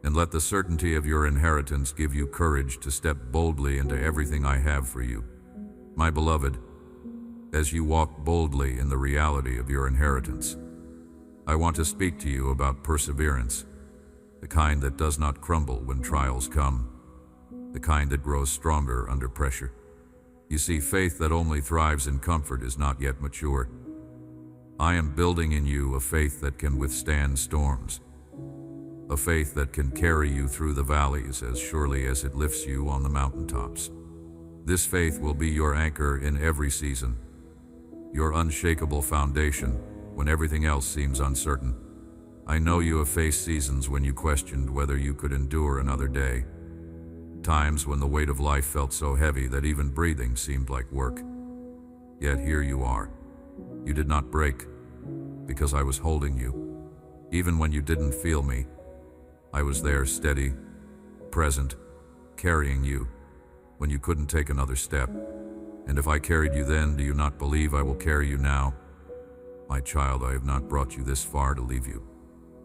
and let the certainty of your inheritance give you courage to step boldly into everything I have for you. My beloved, as you walk boldly in the reality of your inheritance, I want to speak to you about perseverance, the kind that does not crumble when trials come, the kind that grows stronger under pressure. You see, faith that only thrives in comfort is not yet mature. I am building in you a faith that can withstand storms, a faith that can carry you through the valleys as surely as it lifts you on the mountaintops. This faith will be your anchor in every season, your unshakable foundation, when everything else seems uncertain. I know you have faced seasons when you questioned whether you could endure another day. Times when the weight of life felt so heavy that even breathing seemed like work. Yet here you are. You did not break, because I was holding you. Even when you didn't feel me, I was there, steady, present, carrying you, when you couldn't take another step. And if I carried you then, do you not believe I will carry you now? My child, I have not brought you this far to leave you.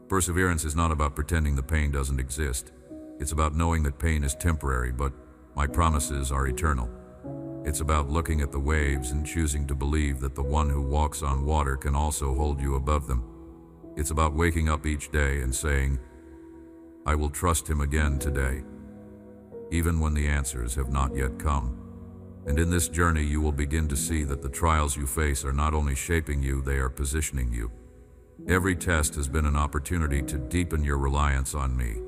Perseverance is not about pretending the pain doesn't exist. It's about knowing that pain is temporary, but my promises are eternal. It's about looking at the waves and choosing to believe that the one who walks on water can also hold you above them. It's about waking up each day and saying, I will trust him again today, even when the answers have not yet come. And in this journey, you will begin to see that the trials you face are not only shaping you, they are positioning you. Every test has been an opportunity to deepen your reliance on me,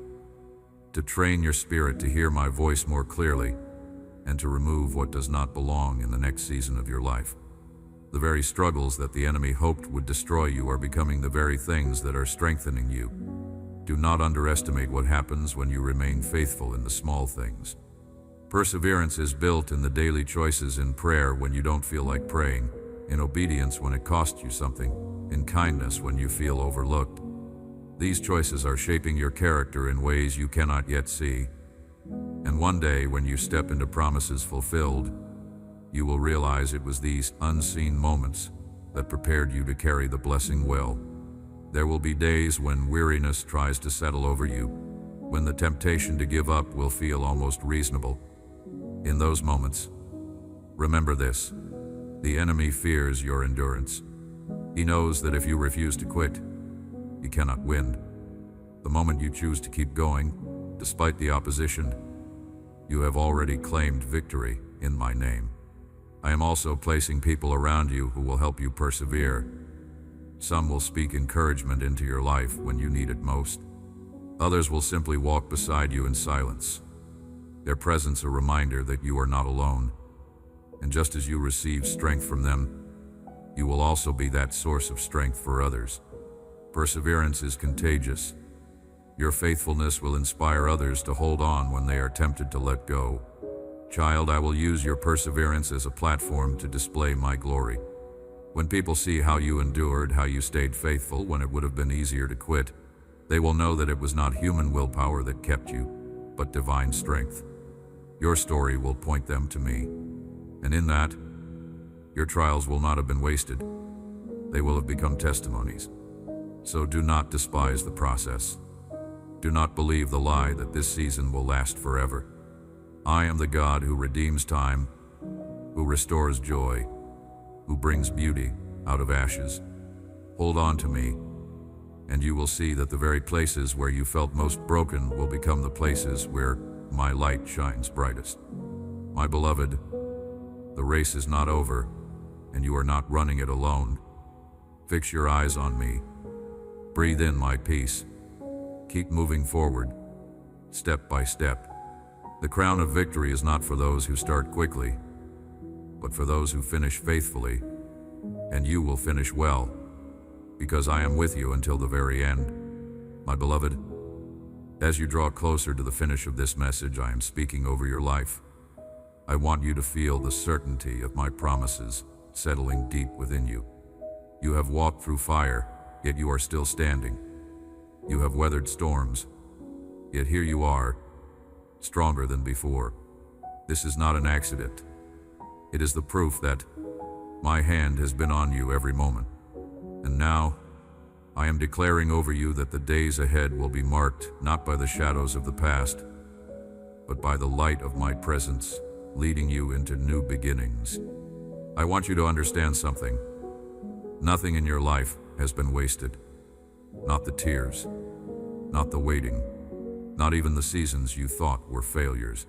to train your spirit to hear my voice more clearly, and to remove what does not belong in the next season of your life. The very struggles that the enemy hoped would destroy you are becoming the very things that are strengthening you. Do not underestimate what happens when you remain faithful in the small things. Perseverance is built in the daily choices, in prayer when you don't feel like praying, in obedience when it costs you something, in kindness when you feel overlooked. These choices are shaping your character in ways you cannot yet see. And one day, when you step into promises fulfilled, you will realize it was these unseen moments that prepared you to carry the blessing well. There will be days when weariness tries to settle over you, when the temptation to give up will feel almost reasonable. In those moments, remember this: the enemy fears your endurance. He knows that if you refuse to quit, you cannot win. The moment you choose to keep going, despite the opposition, you have already claimed victory in my name. I am also placing people around you who will help you persevere. Some will speak encouragement into your life when you need it most. Others will simply walk beside you in silence, their presence a reminder that you are not alone. And just as you receive strength from them, you will also be that source of strength for others. Perseverance is contagious. Your faithfulness will inspire others to hold on when they are tempted to let go. Child, I will use your perseverance as a platform to display my glory. When people see how you endured, how you stayed faithful when it would have been easier to quit, they will know that it was not human willpower that kept you, but divine strength. Your story will point them to me. And in that, your trials will not have been wasted. They will have become testimonies. So do not despise the process. Do not believe the lie that this season will last forever. I am the God who redeems time, who restores joy, who brings beauty out of ashes. Hold on to me, and you will see that the very places where you felt most broken will become the places where my light shines brightest. My beloved, the race is not over, and you are not running it alone. Fix your eyes on me. Breathe in my peace. Keep moving forward, step by step. The crown of victory is not for those who start quickly, but for those who finish faithfully. And you will finish well, because I am with you until the very end. My beloved, as you draw closer to the finish of this message I am speaking over your life, I want you to feel the certainty of my promises settling deep within you. You have walked through fire, yet you are still standing. You have weathered storms, yet here you are, stronger than before. This is not an accident. It is the proof that my hand has been on you every moment. And now, I am declaring over you that the days ahead will be marked not by the shadows of the past, but by the light of my presence, leading you into new beginnings. I want you to understand something. Nothing in your life has been wasted. Not the tears, not the waiting, not even the seasons you thought were failures.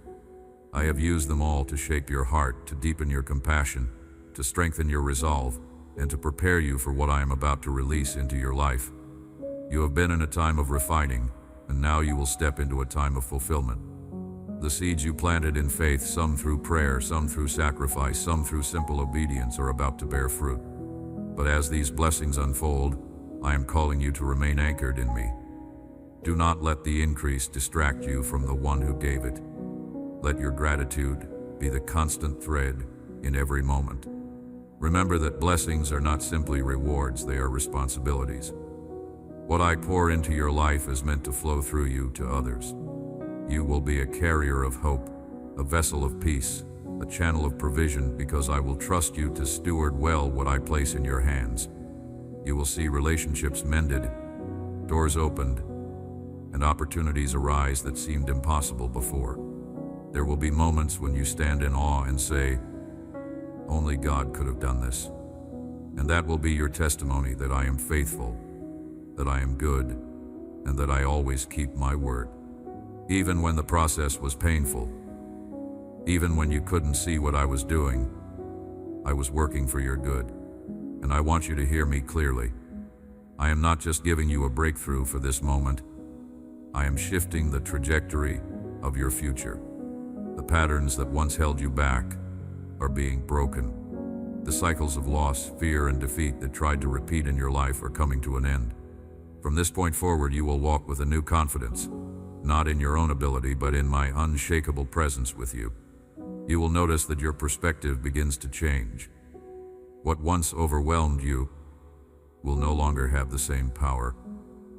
I have used them all to shape your heart, to deepen your compassion, to strengthen your resolve, and to prepare you for what I am about to release into your life. You have been in a time of refining, and now you will step into a time of fulfillment. The seeds you planted in faith, some through prayer, some through sacrifice, some through simple obedience, are about to bear fruit. But as these blessings unfold, I am calling you to remain anchored in me. Do not let the increase distract you from the one who gave it. Let your gratitude be the constant thread in every moment. Remember that blessings are not simply rewards, they are responsibilities. What I pour into your life is meant to flow through you to others. You will be a carrier of hope, a vessel of peace, a channel of provision, because I will trust you to steward well what I place in your hands. You will see relationships mended, doors opened, and opportunities arise that seemed impossible before. There will be moments when you stand in awe and say, "Only God could have done this." And that will be your testimony that I am faithful, that I am good, and that I always keep my word. Even when the process was painful, even when you couldn't see what I was doing, I was working for your good. And I want you to hear me clearly. I am not just giving you a breakthrough for this moment. I am shifting the trajectory of your future. The patterns that once held you back are being broken. The cycles of loss, fear, and defeat that tried to repeat in your life are coming to an end. From this point forward, you will walk with a new confidence, not in your own ability, but in my unshakable presence with you. You will notice that your perspective begins to change. What once overwhelmed you will no longer have the same power.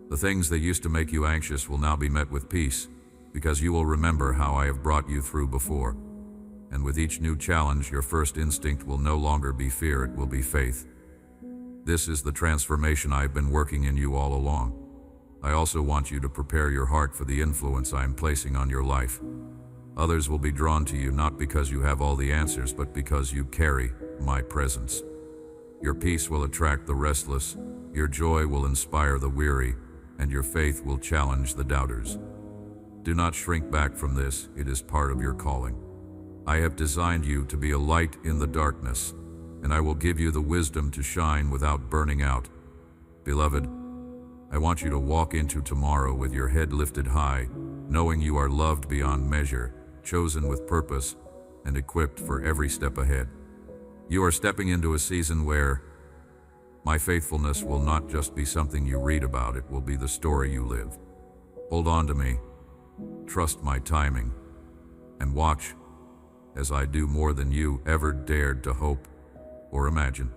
The things that used to make you anxious will now be met with peace, because you will remember how I have brought you through before. And with each new challenge, your first instinct will no longer be fear, it will be faith. This is the transformation I've been working in you all along. I also want you to prepare your heart for the influence I am placing on your life. Others will be drawn to you not because you have all the answers, but because you carry my presence. Your peace will attract the restless, your joy will inspire the weary, and your faith will challenge the doubters. Do not shrink back from this, it is part of your calling. I have designed you to be a light in the darkness, and I will give you the wisdom to shine without burning out. Beloved, I want you to walk into tomorrow with your head lifted high, knowing you are loved beyond measure, chosen with purpose, and equipped for every step ahead. You are stepping into a season where my faithfulness will not just be something you read about, it will be the story you live. Hold on to me, trust my timing, and watch as I do more than you ever dared to hope or imagine.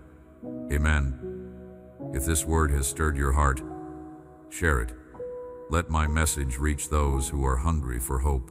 Amen. If this word has stirred your heart, share it. Let my message reach those who are hungry for hope.